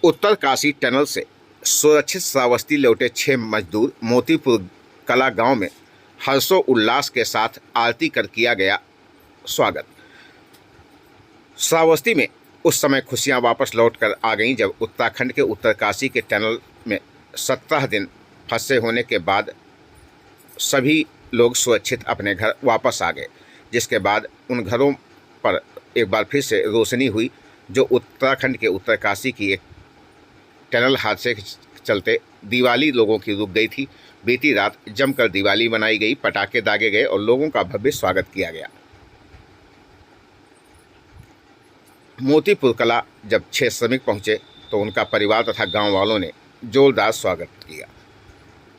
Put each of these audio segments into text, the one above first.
Uttarkashi tunnel से सुरक्षित श्रावस्ती लौटे 6 मजदूर मोतीपुर कला गांव में हर्षोल्लास के साथ आरती कर किया गया स्वागत। श्रावस्ती में उस समय खुशियां वापस लौटकर आ गईं जब उत्तराखंड के उत्तरकाशी के टनल में 17 दिन फंसे होने के बाद सभी लोग सुरक्षित अपने घर वापस आ गए, जिसके बाद उन घरों पर एक बार फिर से रोशनी हुई जो उत्तराखंड के उत्तरकाशी की एक टनल हादसे के चलते दिवाली लोगों की रुक गई थी। बीती रात जमकर दिवाली मनाई गई, पटाखे दागे गए और लोगों का भव्य स्वागत किया गया। मोतीपुर कला जब 6 श्रमिक पहुंचे तो उनका परिवार तथा गांव वालों ने जोरदार स्वागत किया।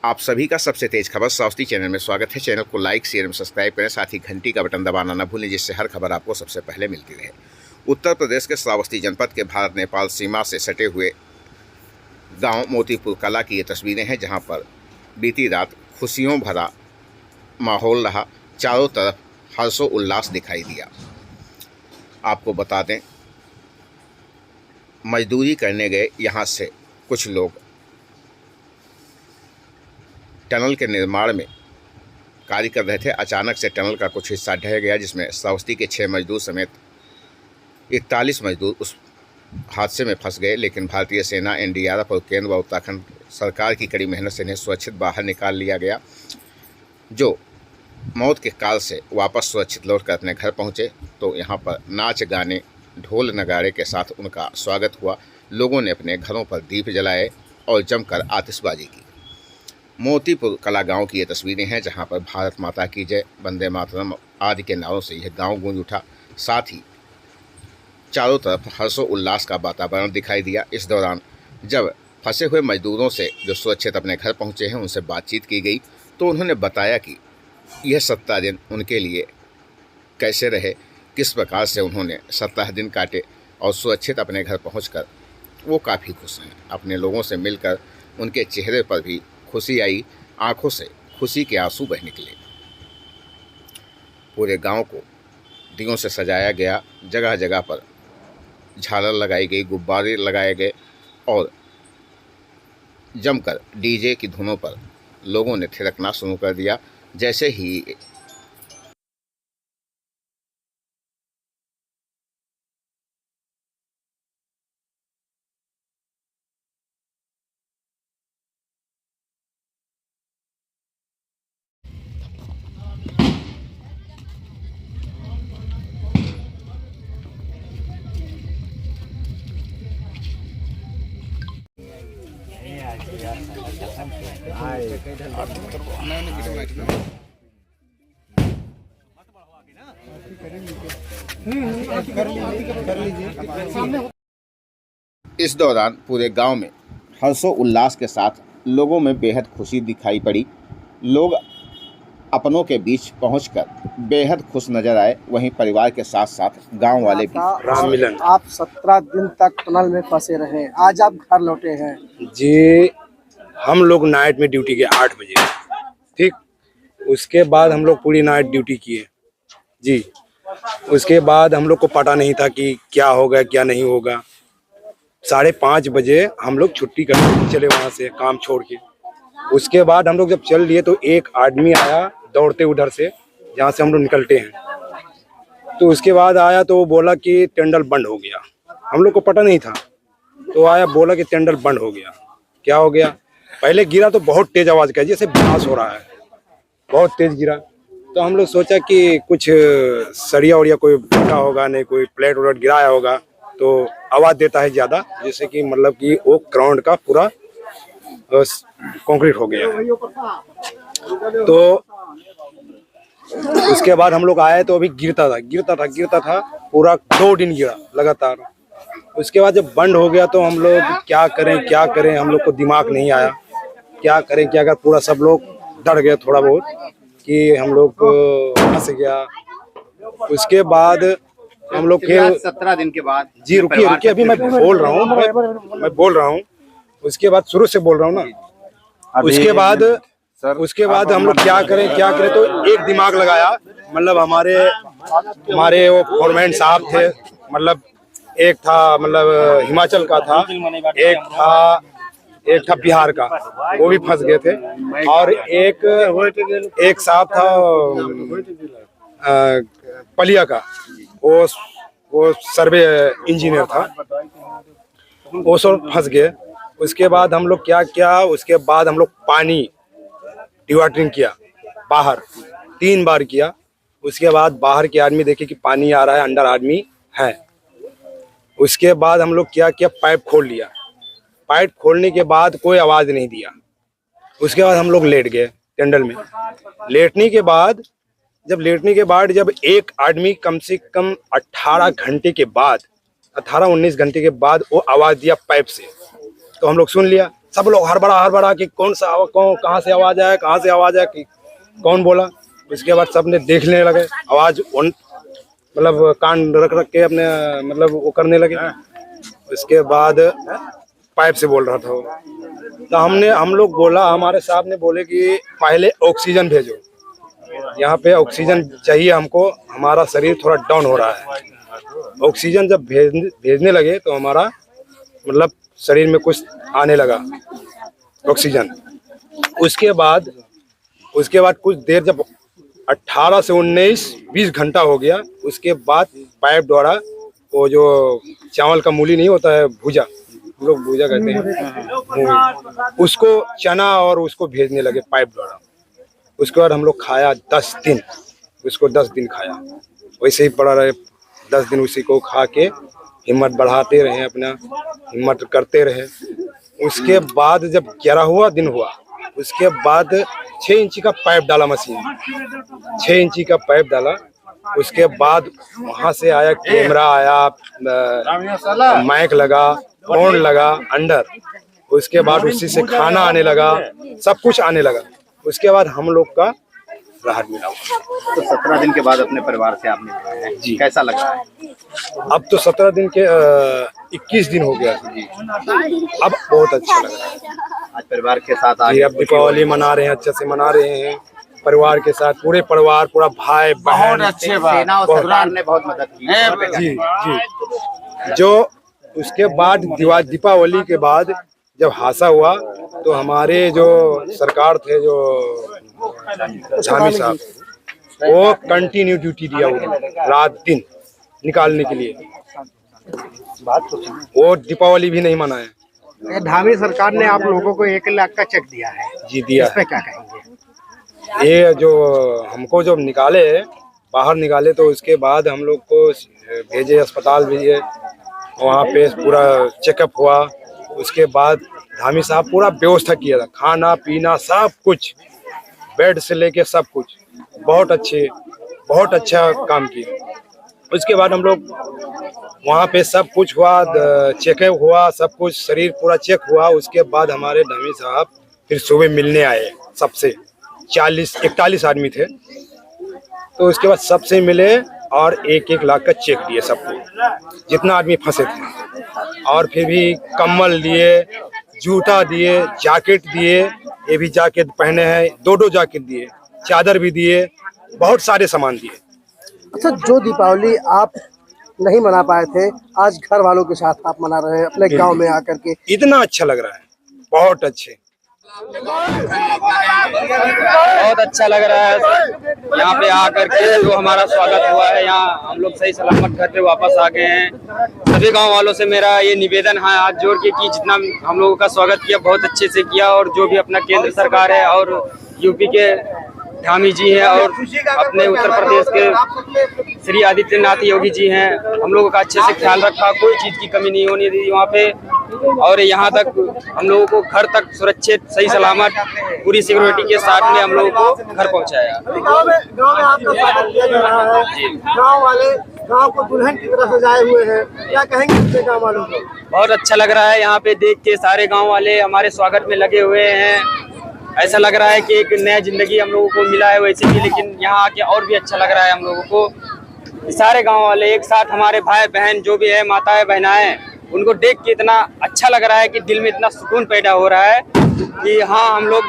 आप सभी का सबसे तेज खबर श्रावस्ती चैनल में स्वागत है। चैनल को लाइक, शेयर एवं सब्सक्राइब करें, साथ ही घंटी का बटन दबाना न भूलें, जिससे हर खबर आपको सबसे पहले मिलती रहे। उत्तर प्रदेश के श्रावस्ती जनपद के भारत नेपाल सीमा से सटे हुए गांव मोतीपुर कला की ये तस्वीरें हैं, जहां पर बीती रात खुशियों भरा माहौल रहा। चारों तरफ हर्षोल्लास दिखाई दिया। आपको बता दें, मजदूरी करने गए यहाँ से कुछ लोग टनल के निर्माण में कार्य कर रहे थे। अचानक से टनल का कुछ हिस्सा ढह गया, जिसमें श्रावस्ती के 6 मजदूर समेत 41 मजदूर उस हादसे में फंस गए। लेकिन भारतीय सेना, एनडीआरएफ और केंद्र व उत्तराखंड सरकार की कड़ी मेहनत से इन्हें सुरक्षित बाहर निकाल लिया गया, जो मौत के काल से वापस सुरक्षित लौटकर अपने घर पहुंचे। तो यहाँ पर नाच गाने, ढोल नगाड़े के साथ उनका स्वागत हुआ। लोगों ने अपने घरों पर दीप जलाए और जमकर आतिशबाजी की। मोतीपुर कला गांव की ये तस्वीरें हैं, जहां पर भारत माता की जय, वंदे मातरम आदि के नारों से यह गांव गूंज उठा। साथ ही चारों तरफ हर्षोल्लास का वातावरण दिखाई दिया। इस दौरान जब फंसे हुए मजदूरों से जो सुरक्षित अपने घर पहुंचे हैं उनसे बातचीत की गई, तो उन्होंने बताया कि यह 17 दिन उनके लिए कैसे रहे, किस प्रकार से उन्होंने 17 दिन काटे और सुरक्षित अपने घर पहुंचकर वो काफ़ी खुश हैं। अपने लोगों से मिलकर उनके चेहरे पर भी खुशी आई, आंखों से खुशी के आंसू बह निकले। पूरे गांव को दियों से सजाया गया, जगह जगह पर झालर लगाई गई, गुब्बारे लगाए गए और जमकर डीजे की धुनों पर लोगों ने थिरकना शुरू कर दिया। जैसे ही इस दौरान पूरे गांव में हर्षोल्लास के साथ लोगों में बेहद खुशी दिखाई पड़ी। लोग अपनों के बीच पहुंचकर बेहद खुश नजर आए। वहीं परिवार के साथ साथ गांव वाले भी। राम मिलन, आप 17 दिन तक टनल में फंसे रहे, आज आप घर लौटे हैं जी। हम लोग नाइट में ड्यूटी किए 8 बजे, ठीक। उसके बाद हम लोग पूरी नाइट ड्यूटी किए जी। उसके बाद हम लोग को पता नहीं था कि क्या होगा क्या नहीं होगा। 5:30 बजे हम लोग छुट्टी करके चले वहाँ से काम छोड़ के। उसके बाद हम लोग जब चल लिए तो एक आदमी आया दौड़ते उधर से, जहाँ से हम लोग निकलते हैं। तो उसके बाद आया तो वो बोला कि टनल बंद हो गया। हम लोग को पता नहीं था, तो आया बोला कि टनल बंद हो गया। क्या हो गया? पहले गिरा तो बहुत तेज आवाज का, जैसे ब्लास्ट हो रहा है, बहुत तेज गिरा। तो हम लोग सोचा कि कुछ सरिया उड़िया कोई फटा होगा, नहीं कोई प्लेट व्लेट गिराया होगा, तो आवाज देता है ज्यादा, जैसे कि मतलब कि वो ग्राउंड का पूरा कंक्रीट हो गया। तो उसके बाद हम लोग आए तो अभी गिरता था पूरा 2 दिन गिरा लगातार। उसके बाद जब बंद हो गया तो हम लोग क्या करें, हम लोग को दिमाग नहीं आया क्या करें। पूरा सब लोग डर गए थोड़ा बहुत कि हम लोग फंस गया। उसके बाद हम लोग फिर 17 दिन के बाद जी रुकिए अभी मैं बोल रहा हूँ। उसके बाद शुरू से बोल रहा हूँ ना। उसके बाद हम लोग क्या करें तो एक दिमाग लगाया। मतलब हमारे वो फॉरमैन साहब थे, मतलब एक था मतलब हिमाचल का था, एक था बिहार का, वो भी फंस गए थे। और एक साहब था पलिया का, वो सर्वे इंजीनियर था, वो सब फंस गए। उसके बाद हम लोग क्या किया, उसके बाद हम लोग पानी डिवाटरिंग किया बाहर 3 बार किया। उसके बाद बाहर के आदमी देखे कि पानी आ रहा है, अंदर आदमी है। उसके बाद हम लोग क्या किया, पाइप खोल लिया। पाइप खोलने के बाद कोई आवाज़ नहीं दिया। उसके बाद हम लोग लेट गए टेंडल में। लेटने के बाद जब एक आदमी कम से कम 18-19 घंटे के बाद वो आवाज़ दिया पाइप से, तो हम लोग सुन लिया। सब लोग हड़बड़ा कि कहाँ से आवाज़ आया, कि कौन बोला। उसके बाद सब ने देखने लगे, आवाज़ मतलब कान रख के अपने मतलब वो करने लगे। उसके बाद पाइप से बोल रहा था वो। तो हम लोग बोला, हमारे साहब ने बोले कि पहले ऑक्सीजन भेजो, यहाँ पे ऑक्सीजन चाहिए हमको, हमारा शरीर थोड़ा डाउन हो रहा है। ऑक्सीजन जब भेजने लगे तो हमारा मतलब शरीर में कुछ आने लगा ऑक्सीजन। उसके बाद कुछ देर जब 18 से 19-20 घंटा हो गया, उसके बाद पाइप द्वारा वो जो चावल का मूली नहीं होता है, भूजा, लोग भूजा कहते हैं, उसको चना और उसको भेजने लगे पाइप द्वारा। उसके बाद हम लोग खाया 10 दिन, उसको 10 दिन खाया, वैसे ही पड़ा रहे 10 दिन। उसी को खा के हिम्मत बढ़ाते रहे, अपना हिम्मत करते रहे। उसके बाद जब 11वां दिन हुआ, उसके बाद 6 इंची का पाइप डाला मशीन, 6 इंची का पाइप डाला। उसके बाद वहाँ से आया कैमरा, आया माइक लगा, फोन लगा अंदर। उसके बाद उसी से खाना आने लगा, सब कुछ आने लगा। उसके बाद हम लोग का राहत मिला। तो 17 दिन के बाद अपने परिवार से आप मिल रहे हैं जी, कैसा लग रहा है? अब तो 17 दिन के 21 दिन हो गया जी, अब बहुत अच्छा लग रहा है। आज परिवार के साथ जी, अब दीपावली मना रहे हैं, अच्छे से मना रहे हैं परिवार के साथ, पूरे परिवार, पूरा भाई बहन। सेना और सरकार ने बहुत मदद की जी जी। जो उसके बाद दीपावली के बाद जब हादसा हुआ, तो हमारे जो सरकार थे, जो झामी साहब, वो कंटिन्यू ड्यूटी दिया हुआ रात दिन निकालने के लिए। वो दीपावली भी नहीं मनाए। धामी सरकार ने आप लोगों को 1 लाख का चेक दिया है जी, दिया। इस पे क्या कहेंगे? ये जो हमको जब बाहर निकाले, तो उसके बाद हम लोग को भेजे अस्पताल, भेजे, वहाँ पे पूरा चेकअप हुआ। उसके बाद धामी साहब पूरा व्यवस्था किया था, खाना पीना सब कुछ, बेड से लेके सब कुछ, बहुत अच्छा काम किया। उसके बाद हम लोग वहाँ पे सब कुछ हुआ, चेकअप हुआ, सब कुछ शरीर पूरा चेक हुआ। उसके बाद हमारे धामी साहब फिर सुबह मिलने आए सबसे, 41 आदमी थे। तो उसके बाद सबसे मिले और 1-1 लाख का चेक दिए सबको, जितना आदमी फंसे थे। और फिर भी कम्बल दिए, जूता दिए, जैकेट दिए, ये भी जैकेट पहने हैं, 2 जैकेट दिए, चादर भी दिए, बहुत सारे सामान दिए। अच्छा, जो दीपावली आप नहीं मना पाए थे, आज घर वालों के साथ आप मना रहे हैं अपने गांव में आकर के, इतना अच्छा लग रहा है, बहुत अच्छे। बहुत अच्छा लग रहा है यहाँ पे आकर के, जो हमारा स्वागत हुआ है। यहाँ हम लोग सही सलामत घर पे वापस आ गए हैं। सभी गांव वालों से मेरा ये निवेदन है हाथ जोड़ के कि जितना हम लोगों का स्वागत किया, बहुत अच्छे से किया। और जो भी अपना केंद्र सरकार है और यूपी के धामी जी हैं और अपने उत्तर प्रदेश के श्री आदित्यनाथ योगी जी हैं, हम लोगों का अच्छे से ख्याल रखा, कोई चीज़ की कमी नहीं होने दी वहाँ पे। और यहाँ तक हम लोगों को घर तक सुरक्षित, सही सलामत, पूरी सिक्योरिटी के साथ में हम लोगों को घर पहुँचाया। गाँव में आपका स्वागत किया जा रहा है, गाँव वाले गाँव को दुल्हन की तरह सजाए हुए हैं, क्या कहेंगे अपने गाँव वालों को? बहुत अच्छा लग रहा है यहाँ पे देख के, सारे गाँव वाले हमारे स्वागत में लगे हुए हैं। ऐसा लग रहा है कि एक नया जिंदगी हम लोगों को मिला है वैसे भी, लेकिन यहाँ आके और भी अच्छा लग रहा है हम लोगों को। सारे गांव वाले एक साथ, हमारे भाई बहन जो भी है, माताएं बहनाएं, उनको देख के इतना अच्छा लग रहा है कि दिल में इतना सुकून पैदा हो रहा है कि हाँ, हम लोग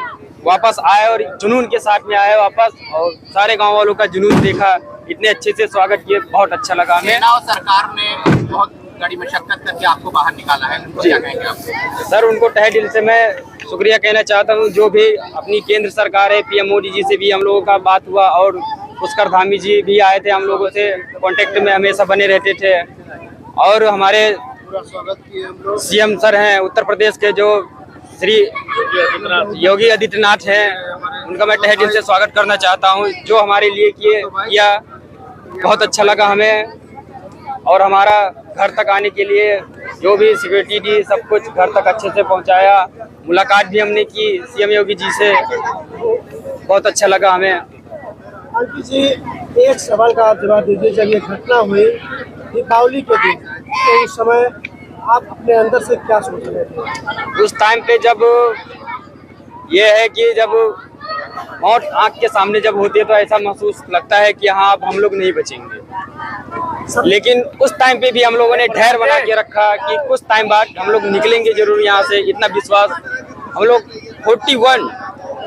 वापस आए और जुनून के साथ में आए वापस। और सारे गाँव वालों का जुनून देखा, इतने अच्छे से स्वागत किए, बहुत अच्छा लगा हमें। सेना और सरकार ने बहुत कड़ी मशक्कत करके आपको बाहर निकाला है, उनको क्या कहेंगे आप? सर उनको तहे दिल से मैं शुक्रिया कहना चाहता हूँ। जो भी अपनी केंद्र सरकार है, पीएम मोदी जी से भी हम लोगों का बात हुआ और पुष्कर धामी जी भी आए थे, हम लोगों से कांटेक्ट में हमेशा बने रहते थे। और हमारे सीएम सर हैं उत्तर प्रदेश के, जो श्री योगी आदित्यनाथ हैं, उनका मैं तहे दिल से स्वागत करना चाहता हूँ। जो हमारे लिए किया बहुत अच्छा लगा हमें, और हमारा घर तक आने के लिए जो भी सिक्योरिटी दी, सब कुछ घर तक अच्छे से पहुंचाया। मुलाकात भी हमने की सीएम योगी जी से, बहुत अच्छा लगा हमें। अंकित जी, एक सवाल का आप जवाब दीजिए। जब ये घटना हुई दीपावली के दिन, तो उस समय आप अपने अंदर से क्या सोच रहे थे? उस टाइम पे जब ये है कि जब मौत आंख के सामने जब होती है तो ऐसा महसूस लगता है कि हाँ अब हम लोग नहीं बचेंगे। लेकिन उस टाइम पे भी हम लोगों ने धैर्य बना के रखा कि कुछ टाइम बाद हम लोग निकलेंगे जरूर यहाँ से। इतना विश्वास हम लोग 41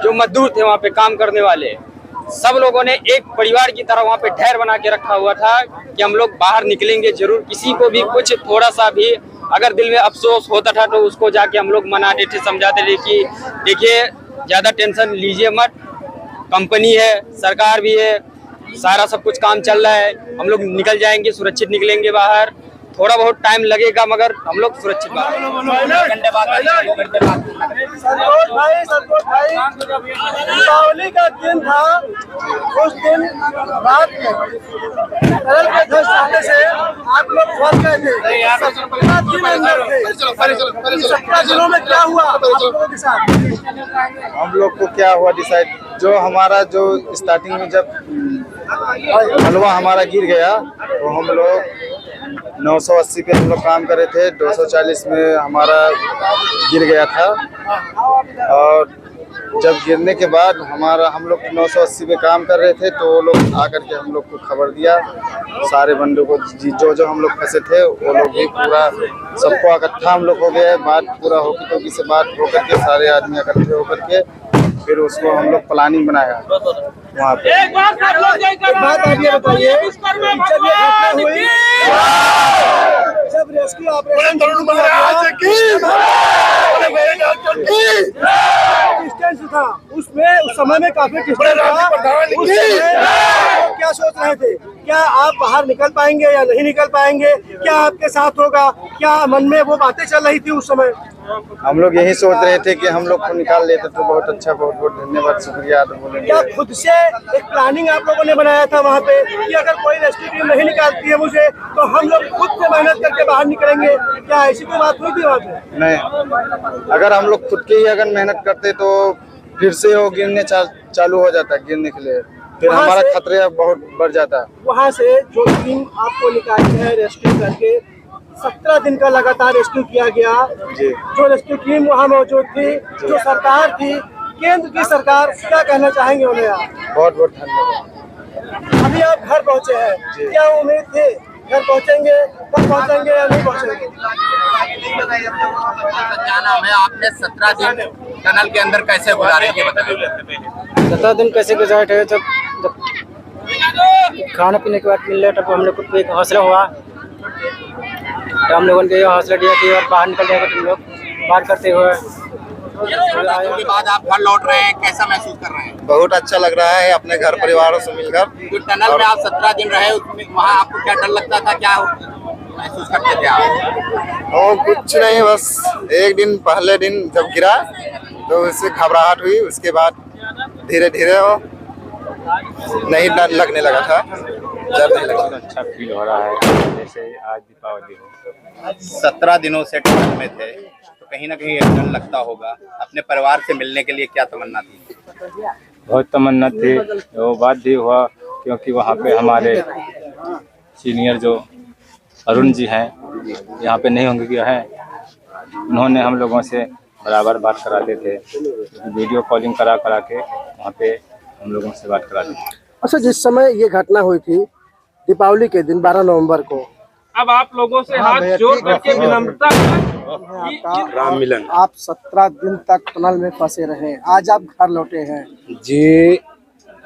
जो मजदूर थे वहाँ पे काम करने वाले, सब लोगों ने एक परिवार की तरह वहाँ पे धैर्य बना के रखा हुआ था कि हम लोग बाहर निकलेंगे जरूर। किसी को भी कुछ थोड़ा सा भी अगर दिल में अफसोस होता था तो उसको जाके हम लोग मनाते थे, समझाते थे कि देखिए ज़्यादा टेंशन लीजिए मत, कंपनी है, सरकार भी है, सारा सब कुछ काम चल रहा है, हम लोग निकल जाएंगे, सुरक्षित निकलेंगे बाहर। थोड़ा बहुत टाइम लगेगा मगर हम लोग सुरक्षित बाहर। संतोष भाई, दीपावली का दिन था, उस दिन रात में तरल के धस जाने से आप लोग फंस गए थे। 17 दिन अंदर थे। 17 दिनों में क्या हुआ आप लोगों के साथ? हम लोग को क्या हुआ डिसाइड, जो हमारा जो स्टार्टिंग में जब हलवा हमारा गिर गया तो हम लोग 980 पे हम लोग काम कर रहे थे, 240 में हमारा गिर गया था। और जब गिरने के बाद हम लोग 980 पे काम कर रहे थे तो वो लोग आकर के हम लोग को खबर दिया, सारे बंदों को, जो हम लोग फंसे थे वो लोग भी पूरा सबको इकट्ठा हम लोग हो गए। बात पूरा होकी से बात होकर के सारे आदमी इकट्ठे होकर के फिर उसको हम लोग प्लानिंग बनाया वहाँ पे। एक बात आप ये बताइए, जब ये घटना हुई, जब रेस्क्यू ऑपरेशन डिस्टेंस था, उसमें उस समय में काफी डिस्टेंस था, उस समय आप क्या सोच रहे थे? क्या आप बाहर निकल पाएंगे या नहीं निकल पाएंगे? क्या आपके साथ होगा? क्या मन में वो बातें चल रही थी उस समय? हम लोग यही सोच रहे थे कि हम लोग को निकाल लेते तो बहुत अच्छा, बहुत बहुत धन्यवाद, शुक्रिया तो बोलेंगे। क्या खुद से एक प्लानिंग आप लोगों ने बनाया था वहाँ पे कि अगर कोई रेस्क्यू टीम नहीं निकालती है मुझे तो हम लोग खुद से मेहनत करके बाहर निकलेंगे? क्या ऐसी कोई बात हुई थी वहाँ पे? नहीं, अगर हम लोग खुद के ही अगर मेहनत करते तो फिर से वो गिरने चालू हो जाता, गिरने के लिए फिर हमारा खतरे बहुत बढ़ जाता। वहाँ से जो टीम आपको निकाली है रेस्क्यू करके, 17 दिन का लगातार रेस्क्यू किया गया, जो रेस्क्यू टीम वहाँ मौजूद थी, जो सरकार थी, केंद्र की सरकार, क्या कहना चाहेंगे उन्हें आप? बहुत बहुत धन्यवाद। अभी आप घर पहुँचे हैं, क्या उम्मीद थी घर पहुँचेंगे, कब पहुँचेंगे या नहीं पहुँचेंगे? क्या नाम है? आपने 17 दिन टनल के अंदर कैसे गुजारे ये बताइए। 17 दिन कैसे गुजारे थे? जब खाना पीने के बाद मिल रहे तब हम लोग को एक हौसला हुआ, तो हम लोगों ने ये हौसला दिया कि और बाहर निकल जाएगा तुम लोग, बाहर करते हुए। के बाद आप घर लौट रहे हैं, कैसा महसूस कर रहे हैं? बहुत अच्छा लग रहा है अपने घर परिवारों से मिलकर। जो टनल में आप 17 दिन रहे उसमें वहाँ आपको क्या डर लगता था, क्या महसूस करते थे आप? और कुछ नहीं, बस एक दिन पहले दिन जब गिरा तो उससे घबराहट हुई, उसके बाद धीरे धीरे वो नहीं डर लगने लगा था, डर नहीं लगा। अच्छा फील हो रहा है जैसे आज दीपावली हो। 17 दिनों से टनल में थे तो कहीं ना कहीं एक डर लगता होगा। अपने परिवार से मिलने के लिए क्या तमन्ना थी? बहुत तमन्ना थी, वो बात भी हुआ क्योंकि वहाँ पे हमारे सीनियर जो अरुण जी हैं यहाँ पे नहीं होंगे क्या हैं, उन्होंने हम लोगों से बराबर बात कराते थे, वीडियो कॉलिंग करा के वहाँ पे हम लोगों से बात कराते थे। अच्छा, जिस समय ये घटना हुई थी दीपावली के दिन 12 नवंबर को, अब आप लोगों से हाथ जोड़ करके विनम्रता राम मिलन, आप 17 दिन तक टनल में फंसे रहे, आज आप घर लौटे हैं। जी,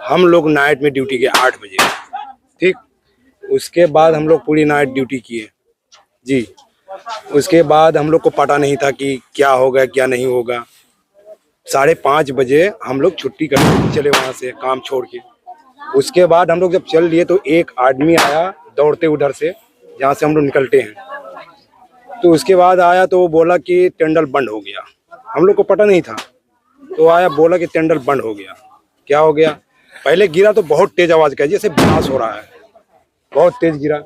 हम लोग नाइट में ड्यूटी के 8 बजे, ठीक, उसके बाद हम लोग पूरी नाइट ड्यूटी किए जी। उसके बाद हम लोग को पता नहीं था कि क्या होगा क्या नहीं होगा। 5:30 बजे हम लोग छुट्टी करके चले वहाँ से काम छोड़ के। उसके बाद हम लोग जब चल लिए तो एक आदमी आया दौड़ते उधर से, जहाँ से हम लोग निकलते हैं। तो उसके बाद आया तो वो बोला कि टेंडर बंद हो गया। हम लोग को पता नहीं था, तो आया बोला कि टेंडर बंद हो गया। क्या हो गया? पहले गिरा तो बहुत तेज आवाज़ का, जैसे ब्लास्ट हो रहा है, बहुत तेज गिरा।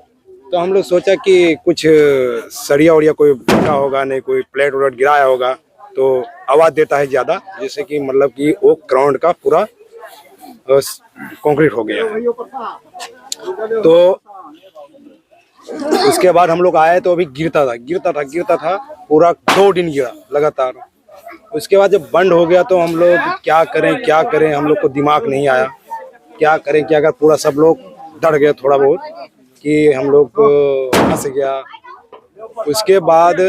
तो हम लोग सोचा कि कुछ सरिया उड़िया कोई फटा होगा, नहीं कोई प्लेट व्लेट गिराया होगा, तो आवाज़ देता है ज़्यादा, जैसे कि मतलब कि वो ग्राउंड का पूरा कंक्रीट हो गया। तो उसके बाद हम लोग आए तो अभी गिरता था पूरा 2 दिन गिरा लगातार। उसके बाद जब बंद हो गया तो हम लोग क्या करें हम लोग को दिमाग नहीं आया, क्या करें पूरा सब लोग डर गए थोड़ा बहुत कि हम लोग फंस गया। उसके बाद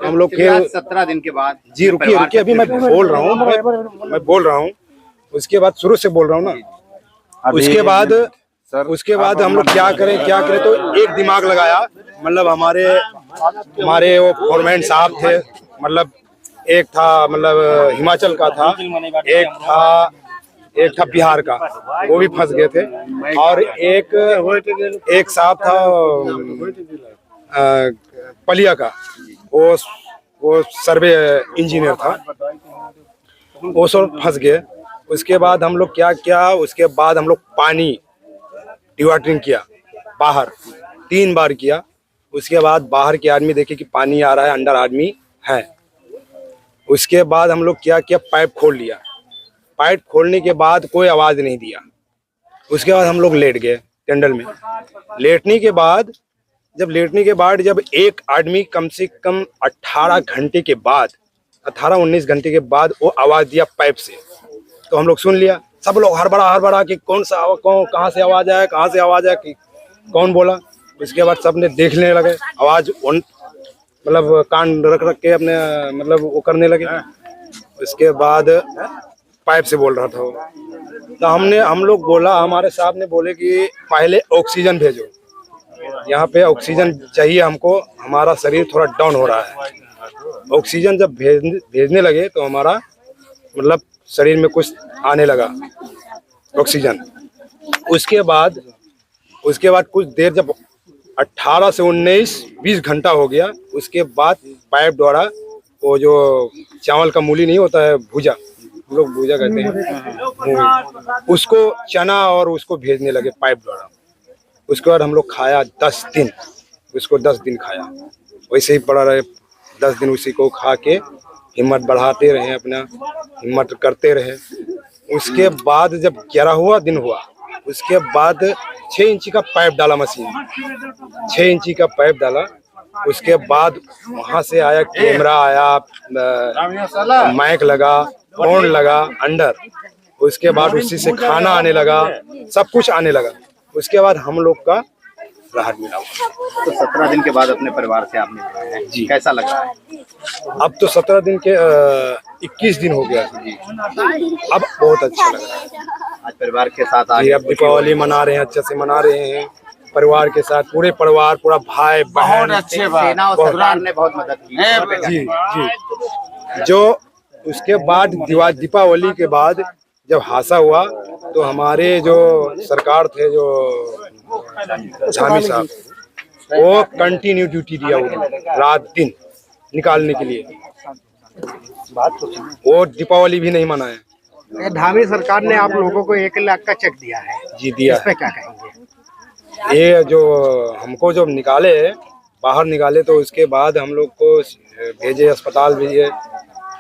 हम लोग फिर 17 दिन के बाद जी रुकिए अभी मैं बोल रहा हूँ उसके बाद शुरू से बोल रहा हूँ ना। उसके बाद हम लोग क्या करें तो एक दिमाग लगाया, मतलब हमारे वो फोरमैन साहब थे, मतलब एक था मतलब हिमाचल का था, एक था बिहार का, वो भी फंस गए थे, और एक साहब था पलिया का, वो सर्वे इंजीनियर था, वो सब फंस गए। उसके बाद हम लोग क्या उसके बाद हम लोग पानी डिवाटरिंग किया बाहर 3 बार किया। उसके बाद बाहर के आदमी देखे कि पानी आ रहा है, अंदर आदमी है। उसके बाद हम लोग क्या किया, पाइप खोल लिया। पाइप खोलने के बाद कोई आवाज़ नहीं दिया। उसके बाद हम लोग लेट गए टेंडर में। लेटने के बाद जब एक आदमी कम से कम 18-19 घंटे के बाद वो आवाज़ दिया पाइप से, तो हम लोग सुन लिया। सब लोग हड़बड़ा कि कहाँ से आवाज़ आया कि कौन बोला। उसके बाद सब ने देखने लगे, आवाज़ मतलब कान रख के अपने मतलब वो करने लगे। उसके बाद पाइप से बोल रहा था वो। तो हम लोग बोला, हमारे साहब ने बोले कि पहले ऑक्सीजन भेजो, यहाँ पे ऑक्सीजन चाहिए हमको, हमारा शरीर थोड़ा डाउन हो रहा है। ऑक्सीजन जब भेजने लगे तो हमारा मतलब शरीर में कुछ आने लगा ऑक्सीजन। उसके बाद कुछ देर जब 18 से 19-20 घंटा हो गया, उसके बाद पाइप द्वारा वो जो चावल का मूली नहीं होता है, भूजा, हम लोग भूजा कहते हैं, उसको चना और उसको भेजने लगे पाइप द्वारा। उसके बाद हम लोग खाया 10 दिन, उसको 10 दिन खाया, वैसे ही पड़ा रहे 10 दिन, उसी को खा के हिम्मत बढ़ाते रहे, अपना हिम्मत करते रहे। उसके बाद जब 11वां दिन हुआ, उसके बाद 6 इंची का पाइप डाला मशीन, 6 इंची का पाइप डाला। उसके बाद वहाँ से आया कैमरा, आया माइक लगा, फोन लगा अंदर। उसके बाद उसी से खाना आने लगा, सब कुछ आने लगा। उसके बाद हम लोग का राहत मिला। तो 17 दिन के बाद अपने परिवार से आप मिल रहे हैं जी, कैसा लग रहा है? अब तो 17 दिन के 21 दिन हो गया जी, अब बहुत अच्छा लग रहा है। आज परिवार के साथ अब दीपावली मना रहे हैं, अच्छे से मना रहे हैं परिवार के साथ, पूरे परिवार, पूरा भाई बहन, सेना और सरकार ने बहुत मदद की जी। जो उसके बाद दीपावली के बाद जब हादसा हुआ तो हमारे जो सरकार थे, जो झामी साहब, वो कंटिन्यू ड्यूटी दिया रात दिन निकालने के लिए। वो दीपावली भी नहीं मनाया। धामी सरकार ने आप लोगों को 1 लाख का चेक दिया है जी, दिया। इस पे क्या कहेंगे? ये जो हमको जब बाहर निकाले तो उसके बाद हम लोग को भेजे, अस्पताल भेजे,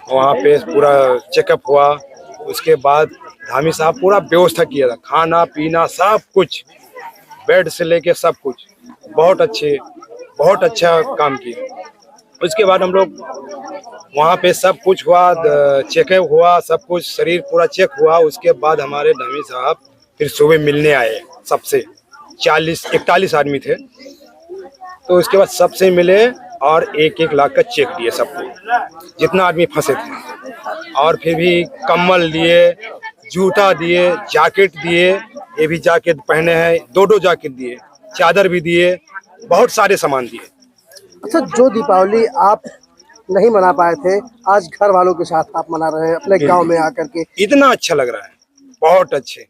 वहाँ पे पूरा चेकअप हुआ। उसके बाद धामी साहब पूरा व्यवस्था किया था, खाना पीना सब कुछ, बेड से लेके सब कुछ, बहुत अच्छा काम किया। उसके बाद हम लोग वहाँ पे सब कुछ हुआ, चेकअप हुआ, सब कुछ शरीर पूरा चेक हुआ। उसके बाद हमारे धामी साहब फिर सुबह मिलने आए, सबसे 41 आदमी थे। तो उसके बाद सबसे मिले और 1-1 लाख का चेक दिए सबको, जितना आदमी फंसे थे। और फिर भी कम्बल दिए, जूता दिए, जैकेट दिए, ये भी जैकेट पहने हैं, 2 जैकेट दिए, चादर भी दिए, बहुत सारे सामान दिए। अच्छा, जो दीपावली आप नहीं मना पाए थे, आज घर वालों के साथ आप मना रहे हैं अपने गांव में आकर के, इतना अच्छा लग रहा है, बहुत अच्छे।